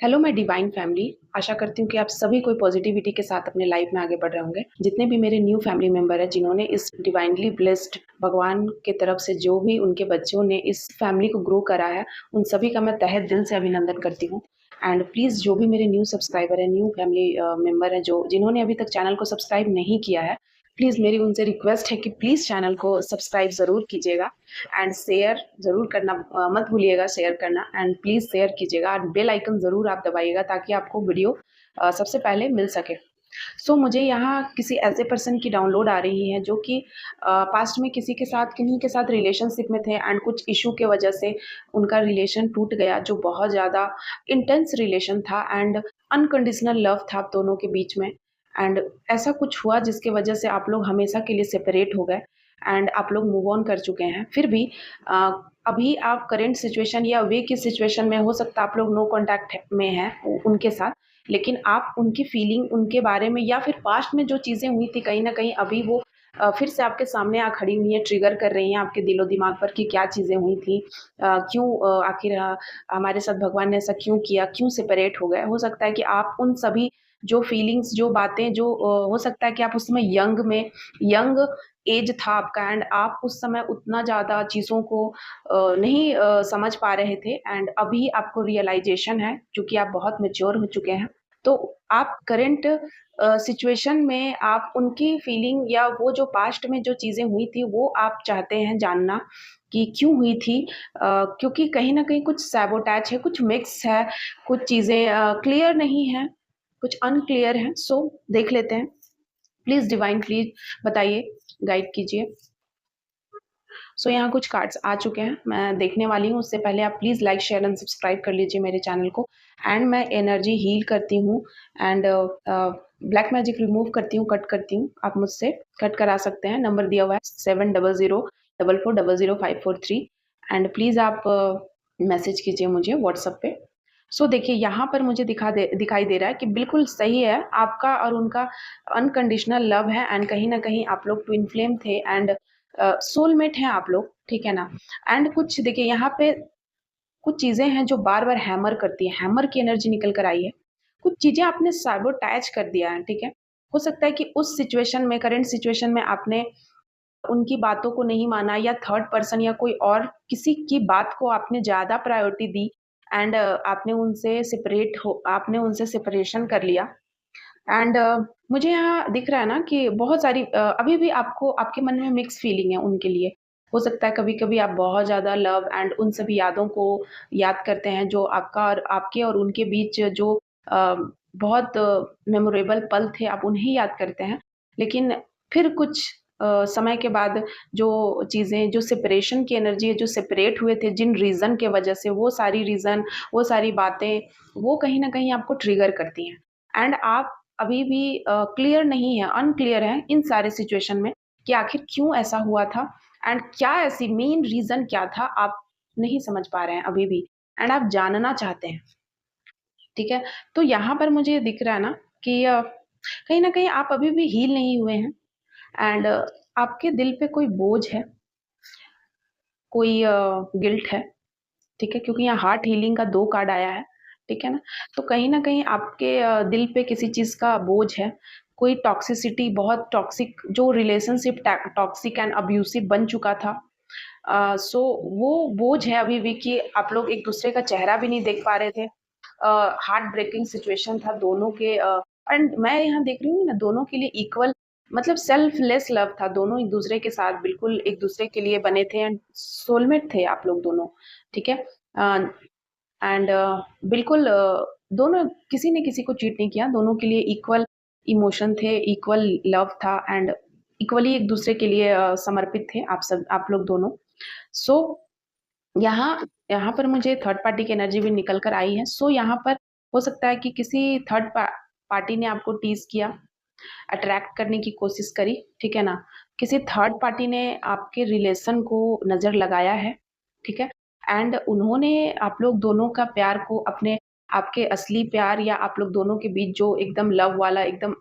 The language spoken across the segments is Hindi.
Hello my divine family. आशा करती हूँ कि आप सभी कोई पॉजिटिविटी के साथ अपने लाइफ में आगे बढ़ रहे होंगे। जितने भी मेरे न्यू फैमिली मेंबर हैं जिन्होंने इस डिवाइनली ब्लेस्ड भगवान के तरफ से जो भी उनके बच्चों ने इस फैमिली को ग्रो करा है, उन सभी का मैं तहे दिल से अभिनंदन करती हूँ। एंड प्लीज़ जो भी मेरे न्यू सब्सक्राइबर हैं, न्यू फैमिली मेंबर हैं जो जिन्होंने अभी तक चैनल को सब्सक्राइब नहीं किया है, प्लीज़ मेरी उनसे रिक्वेस्ट है कि प्लीज़ चैनल को सब्सक्राइब ज़रूर कीजिएगा एंड शेयर ज़रूर करना मत भूलिएगा शेयर करना। एंड प्लीज़ शेयर कीजिएगा और बेल आइकन ज़रूर आप दबाइएगा ताकि आपको वीडियो सबसे पहले मिल सके। सो मुझे यहाँ किसी ऐसे पर्सन की डाउनलोड आ रही है जो कि पास्ट में किसी के साथ किन्हीं के साथ रिलेशनशिप में थे एंड कुछ इशू के वजह से उनका रिलेशन टूट गया, जो बहुत ज़्यादा इंटेंस रिलेशन था एंड अनकंडीशनल लव था आप दोनों के बीच में। एंड ऐसा कुछ हुआ जिसके वजह से आप लोग हमेशा के लिए सेपरेट हो गए एंड आप लोग मूव ऑन कर चुके हैं। फिर भी अभी आप करेंट सिचुएशन या वे की सिचुएशन में हो सकता है आप लोग नो कॉन्टैक्ट में हैं उनके साथ, लेकिन आप उनकी फीलिंग उनके बारे में या फिर पास्ट में जो चीज़ें हुई थी कहीं ना कहीं अभी वो फिर से आपके सामने आ खड़ी हुई हैं, ट्रिगर कर रही हैं आपके दिलो दिमाग पर कि क्या चीज़ें हुई थी, क्यों आखिर हमारे साथ भगवान ने ऐसा क्यों किया, क्यों सेपरेट हो गए। हो सकता है कि आप उन सभी जो फीलिंग्स जो बातें जो हो सकता है कि आप उस समय यंग एज था आपका एंड आप उस समय उतना ज़्यादा चीज़ों को नहीं समझ पा रहे थे एंड अभी आपको रियलाइजेशन है क्योंकि आप बहुत मैच्योर हो चुके हैं। तो आप करंट सिचुएशन में आप उनकी फीलिंग या वो जो पास्ट में जो चीज़ें हुई थी वो आप चाहते हैं जानना कि क्यों हुई थी, क्योंकि कहीं ना कहीं कुछ सैबोटैच है, कुछ मिक्स है, कुछ चीज़ें क्लियर नहीं है, कुछ अनक्लियर है। सो देख लेते हैं। प्लीज़ डिवाइन प्लीज बताइए, गाइड कीजिए। सो यहाँ कुछ कार्ड्स आ चुके हैं, मैं देखने वाली हूँ। उससे पहले आप please like share and subscribe कर लीजिए मेरे चैनल को। एंड मैं एनर्जी हील करती हूँ एंड ब्लैक मैजिक रिमूव करती हूँ, कट करती हूँ। आप मुझसे कट करा सकते हैं, नंबर दिया हुआ है 7004440543। एंड प्लीज़ आप मैसेज कीजिए मुझे व्हाट्सएप पे। सो देखिए यहाँ पर मुझे दिखाई दे रहा है कि बिल्कुल सही है, आपका और उनका अनकंडीशनल लव है एंड कहीं ना कहीं आप लोग ट्विन फ्लेम थे एंड सोलमेट हैं आप लोग, ठीक है ना। एंड कुछ देखिए यहाँ पे कुछ चीजें हैं जो बार बार हैमर करती है, हैमर की एनर्जी निकल कर आई है। कुछ चीजें आपने सैबोटैच कर दिया है, ठीक है। हो सकता है कि उस सिचुएशन में, करंट सिचुएशन में आपने उनकी बातों को नहीं माना या थर्ड पर्सन या कोई और किसी की बात को आपने ज्यादा प्रायोरिटी दी एंड आपने उनसे सेपरेशन कर लिया। एंड मुझे यहाँ दिख रहा है ना कि बहुत सारी अभी भी आपको आपके मन में मिक्स फीलिंग है उनके लिए। हो सकता है कभी कभी आप बहुत ज़्यादा लव एंड उन सभी यादों को याद करते हैं जो आपके और उनके बीच जो बहुत मेमोरेबल पल थे, आप उन्हें याद करते हैं। लेकिन फिर कुछ समय के बाद जो चीज़ें, जो सेपरेशन की एनर्जी है, जो सेपरेट हुए थे जिन रीज़न के वजह से, वो सारी रीज़न, वो सारी बातें, वो कहीं ना कहीं आपको ट्रिगर करती हैं। एंड आप अभी भी क्लियर नहीं है, अनक्लियर है इन सारे सिचुएशन में कि आखिर क्यों ऐसा हुआ था एंड क्या ऐसी मेन रीजन क्या था, आप नहीं समझ पा रहे हैं अभी भी एंड आप जानना चाहते हैं, ठीक है। तो यहाँ पर मुझे दिख रहा है ना कि कहीं ना कहीं आप अभी भी हील नहीं हुए हैं एंड आपके दिल पे कोई बोझ है, कोई गिल्ट है, ठीक है, क्योंकि यहाँ हार्ट हीलिंग का 2 कार्ड आया है, ठीक है ना। तो कहीं न कहीं आपके दिल पे किसी चीज़ का बोझ है, कोई टॉक्सिसिटी, बहुत टॉक्सिक जो रिलेशनशिप टॉक्सिक एंड अब्यूसिव बन चुका था। सो वो बोझ है अभी भी कि आप लोग एक-दूसरे का चेहरा भी नहीं देख पा रहे थे। हार्ट ब्रेकिंग सिचुएशन था दोनों के एंड मैं यहाँ देख रही हूँ ना दोनों के लिए इक्वल, मतलब सेल्फलेस लव था। दोनों एक-दूसरे के साथ बिल्कुल एक-दूसरे के लिए बने थे एंड सोलमेट थे आप लोग दोनों, ठीक है। एंड बिल्कुल दोनों किसी ने किसी को चीट नहीं किया, दोनों के लिए इक्वल इमोशन थे, इक्वल लव था एंड इक्वली एक दूसरे के लिए समर्पित थे आप लोग दोनों। सो यहाँ यहाँ पर मुझे थर्ड पार्टी की एनर्जी भी निकल कर आई है। सो यहाँ पर हो सकता है कि किसी पार्टी ने आपको टीज किया, अट्रैक्ट करने की कोशिश करी, ठीक है ना। किसी थर्ड पार्टी ने आपके रिलेशन को नजर लगाया है, ठीक है। एंड उन्होंने आप लोग दोनों का प्यार को अपने, आपके असली प्यार या आप लोग दोनों के बीच जो एकदम लव वाला एकदम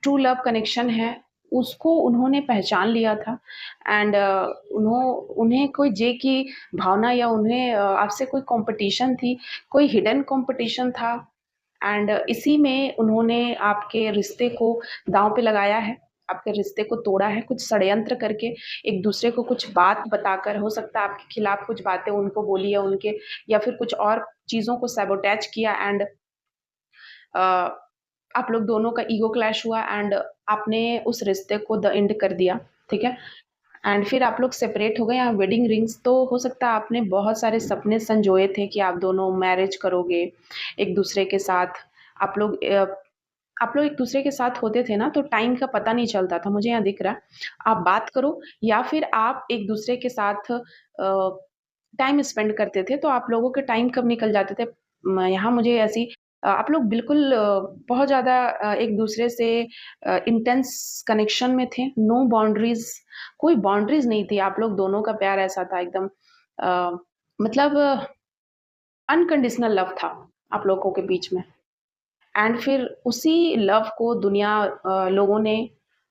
ट्रू लव कनेक्शन है, उसको उन्होंने पहचान लिया था एंड उन्हें कोई जे की भावना या उन्हें आपसे कोई कंपटीशन थी, कोई हिडन कंपटीशन था एंड इसी में उन्होंने आपके रिश्ते को दांव पे लगाया है, आपके रिश्ते को तोड़ा है, कुछ षड्यंत्र करके एक दूसरे को कुछ बात बताकर, हो सकता है आपके खिलाफ कुछ बातें उनको बोली या उनके या फिर कुछ और चीज़ों को सैबोटेज किया एंड आप लोग दोनों का ईगो क्लैश हुआ एंड आपने उस रिश्ते को द एंड कर दिया, ठीक है? एंड फिर आप लोग सेपरेट हो गए। यहाँ वेडिंग रिंग्स तो हो सकता है आपने बहुत सारे सपने संजोए थे कि आप दोनों मैरिज करोगे एक दूसरे के साथ। आप लोग एक दूसरे के साथ होते थे ना तो टाइम का पता नहीं चलता था, मुझे यहाँ दिख रहा है। आप बात करो या फिर आप एक दूसरे के साथ टाइम स्पेंड करते थे तो आप लोगों के टाइम कब निकल जाते थे। यहाँ मुझे ऐसी आप लोग बिल्कुल बहुत ज़्यादा एक दूसरे से इंटेंस कनेक्शन में थे, नो बाउंड्रीज, कोई बाउंड्रीज नहीं थी। आप लोग दोनों का प्यार ऐसा था एकदम मतलब अनकंडीशनल लव था आप लोगों के बीच में। एंड फिर उसी लव को दुनिया लोगों ने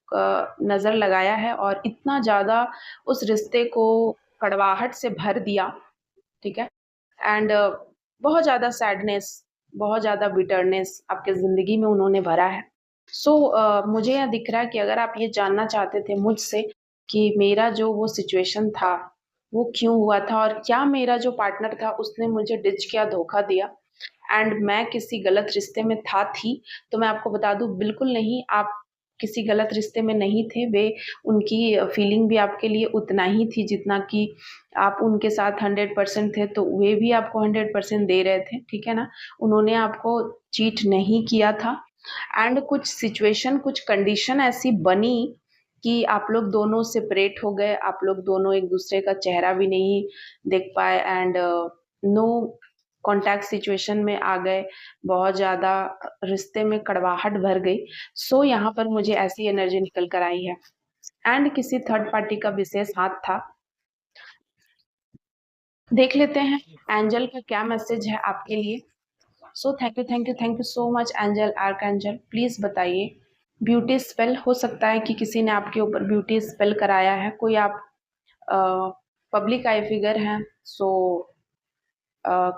नज़र लगाया है और इतना ज़्यादा उस रिश्ते को कड़वाहट से भर दिया, ठीक है? एंड बहुत ज़्यादा सैडनेस, बहुत ज़्यादा बिटरनेस आपके ज़िंदगी में उन्होंने भरा है। सो मुझे यहाँ दिख रहा है कि अगर आप ये जानना चाहते थे मुझसे कि मेरा जो वो सिचुएशन था, वो क्यों हुआ था और क्या मेरा जो पार्टनर था उसने मुझे डिच किया, धोखा दिया एंड मैं किसी गलत रिश्ते में थी, तो मैं आपको बता दूँ बिल्कुल नहीं, आप किसी गलत रिश्ते में नहीं थे। वे उनकी फीलिंग भी आपके लिए उतना ही थी जितना कि आप उनके साथ 100% थे, तो वे भी आपको 100% दे रहे थे, ठीक है ना? उन्होंने आपको चीट नहीं किया था एंड कुछ सिचुएशन, कुछ कंडीशन ऐसी बनी कि आप लोग दोनों सेपरेट हो गए, आप लोग दोनों एक दूसरे का चेहरा भी नहीं देख पाए एंड नो कॉन्टैक्ट सिचुएशन में आ गए, बहुत ज़्यादा रिश्ते में कड़वाहट भर गई। सो यहाँ पर मुझे ऐसी एनर्जी निकल कर आई है एंड किसी थर्ड पार्टी का विशेष हाथ था। देख लेते हैं एंजल का क्या मैसेज है आपके लिए। So thank you so much angel, archangel, please बताइए। ब्यूटी स्पेल, हो सकता है कि किसी ने आपके ऊपर ब्यूटी स्पेल कराया है, कोई आप पब्लिक आई फिगर हैं, सो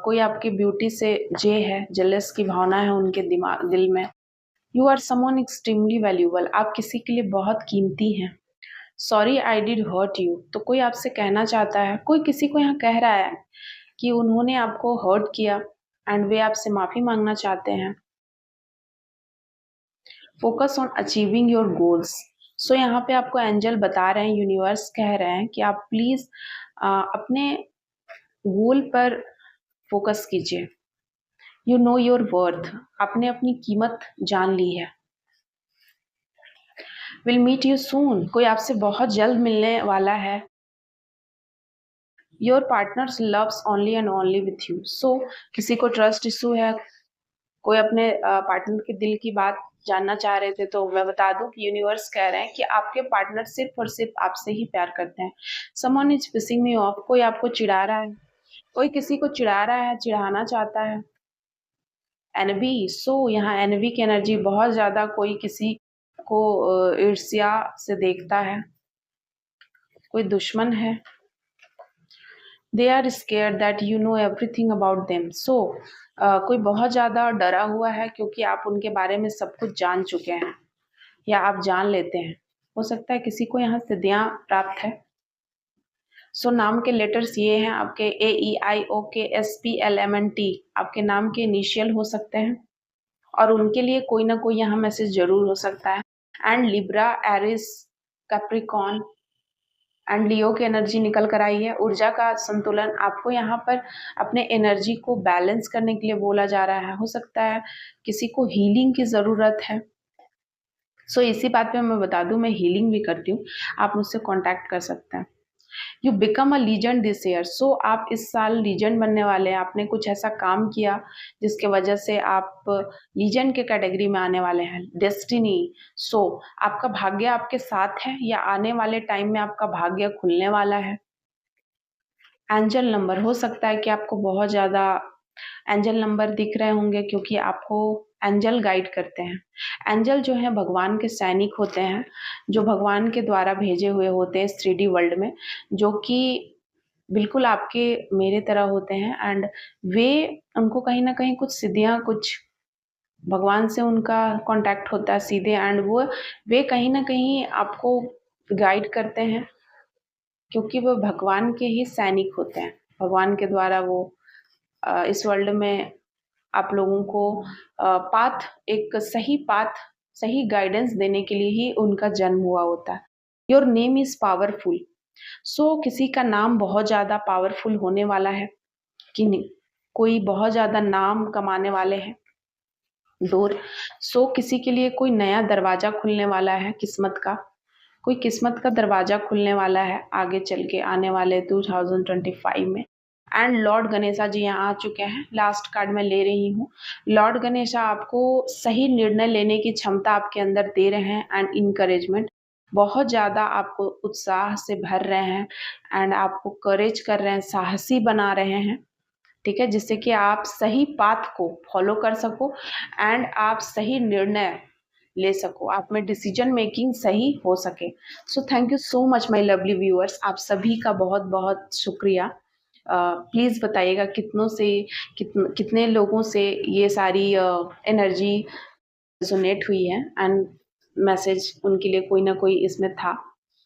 कोई आपकी ब्यूटी से जे है, जेलस की भावना है उनके दिमाग दिल में। You are someone extremely valuable, आप किसी के लिए बहुत कीमती हैं। Sorry I did hurt you, तो कोई आपसे कहना चाहता है, कोई किसी को यहाँ कह रहा है कि उन्होंने आपको हर्ट किया एंड वे आपसे माफ़ी मांगना चाहते हैं। Focus on achieving your goals. So यहाँ पे आपको एंजल बता रहे हैं, यूनिवर्स कह रहे हैं कि आप प्लीज़ अपने गोल पर फोकस कीजिए। यू नो योर वर्थ, आपने अपनी कीमत जान ली है। विल मीट यू सून, कोई आपसे बहुत जल्द मिलने वाला है। Your partners loves only and only with you. So किसी को ट्रस्ट इशू है, कोई अपने पार्टनर के दिल की बात जानना चाह रहे थे, तो मैं बता दूं कि यूनिवर्स कह रहे हैं कि आपके पार्टनर सिर्फ और सिर्फ आपसे ही प्यार करते हैं। Someone is pissing me off, कोई आपको चिढ़ा रहा है, कोई किसी को चिढ़ा रहा है, चिढ़ाना चाहता है। एनवी, सो यहाँ एनवी की एनर्जी बहुत ज़्यादा, कोई किसी को ईर्ष्या से देखता है, कोई दुश्मन है। They are scare that you know everything about them. So कोई बहुत ज़्यादा डरा हुआ है क्योंकि आप उनके बारे में सब कुछ जान चुके हैं या आप जान लेते हैं। हो सकता है किसी को यहाँ सिद्धियाँ प्राप्त है। सो नाम के लेटर्स ये हैं आपके, AEIOKSPLMNT, आपके नाम के इनिशियल हो सकते हैं और उनके लिए कोई ना कोई यहाँ मैसेज जरूर हो सकता है। And Libra, Aries, Capricorn and Leo की एनर्जी निकल कर आई है। ऊर्जा का संतुलन, आपको यहाँ पर अपने एनर्जी को बैलेंस करने के लिए बोला जा रहा है। हो सकता है किसी को हीलिंग की ज़रूरत है। सो इसी बात पे मैं बता दूं, मैं हीलिंग भी करती हूँ, आप मुझसे कांटेक्ट कर सकते हैं। You become a legend this year, so आप इस साल लीजेंड बनने वाले हैं। आपने कुछ ऐसा काम किया जिसके वजह से आप लीजेंड के कैटेगरी में आने वाले हैं। डेस्टिनी, सो आपका भाग्य आपके साथ है या आने वाले टाइम में आपका भाग्य खुलने वाला है। एंजल नंबर, हो सकता है कि आपको बहुत ज़्यादा एंजल नंबर दिख रहे होंगे क्योंकि आपको एंजल गाइड करते हैं। एंजल जो है भगवान के सैनिक होते हैं, जो भगवान के द्वारा भेजे हुए होते हैं इस 3D वर्ल्ड में, जो कि बिल्कुल आपके मेरे तरह होते हैं। एंड वे उनको कहीं न कहीं कुछ सिद्धियाँ, कुछ भगवान से उनका कॉन्टैक्ट होता है सीधे, एंड वे कहीं न कहीं आपको गाइड करते हैं क्योंकि वो भगवान के ही सैनिक होते हैं। भगवान के द्वारा वो इस वर्ल्ड में आप लोगों को एक सही पाथ, सही गाइडेंस देने के लिए ही उनका जन्म हुआ होता है। Your name is powerful. So किसी का नाम बहुत ज़्यादा पावरफुल होने वाला है कि नहीं, कोई बहुत ज़्यादा नाम कमाने वाले हैं, डोर। सो किसी के लिए कोई नया दरवाज़ा खुलने वाला है किस्मत का, कोई किस्मत का दरवाज़ा खुलने वाला है आगे चल के आने वाले 2025 में। एंड लॉर्ड गणेशा जी यहाँ आ चुके हैं। लास्ट कार्ड मैं ले रही हूँ। लॉर्ड गणेशा आपको सही निर्णय लेने की क्षमता आपके अंदर दे रहे हैं एंड इनकरेजमेंट, बहुत ज़्यादा आपको उत्साह से भर रहे हैं एंड आपको करेज कर रहे हैं, साहसी बना रहे हैं, ठीक है, जिससे कि आप सही पाथ को फॉलो कर सको एंड आप सही निर्णय ले सको, आप में डिसीजन मेकिंग सही हो सके। So thank you so much my lovely viewers, आप सभी का बहुत बहुत शुक्रिया। प्लीज़ बताइएगा कितने लोगों से ये सारी एनर्जी रेजोनेट हुई है एंड मैसेज उनके लिए कोई ना कोई इसमें था।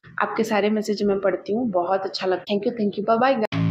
आपके सारे मैसेज मैं पढ़ती हूँ, बहुत अच्छा लगता है। Thank you, bye bye.